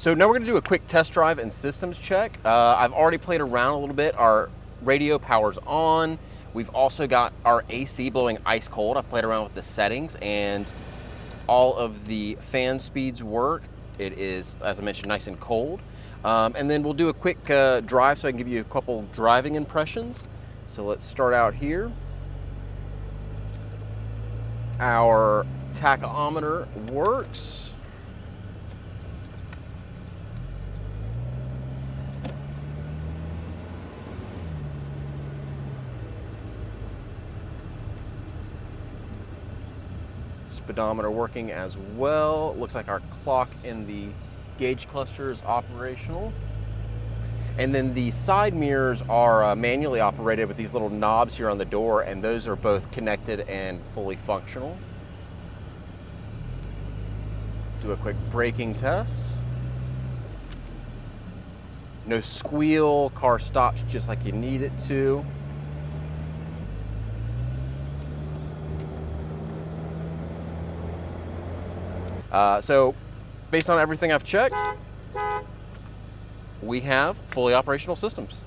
So now we're going to do a quick test drive and systems check. I've already played around a little bit. Our radio power's on. We've also got our AC blowing ice cold. I've played around with the settings and all of the fan speeds work. It is, as I mentioned, nice and cold. And then we'll do a quick drive so I can give you a couple driving impressions. So let's start out here. Our tachometer works. Speedometer working as well. Looks like our clock in the gauge cluster is operational. And then the side mirrors are manually operated with these little knobs here on the door, and those are both connected and fully functional. Do a quick braking test. No squeal, car stops just like you need it to. So based on everything I've checked, we have fully operational systems.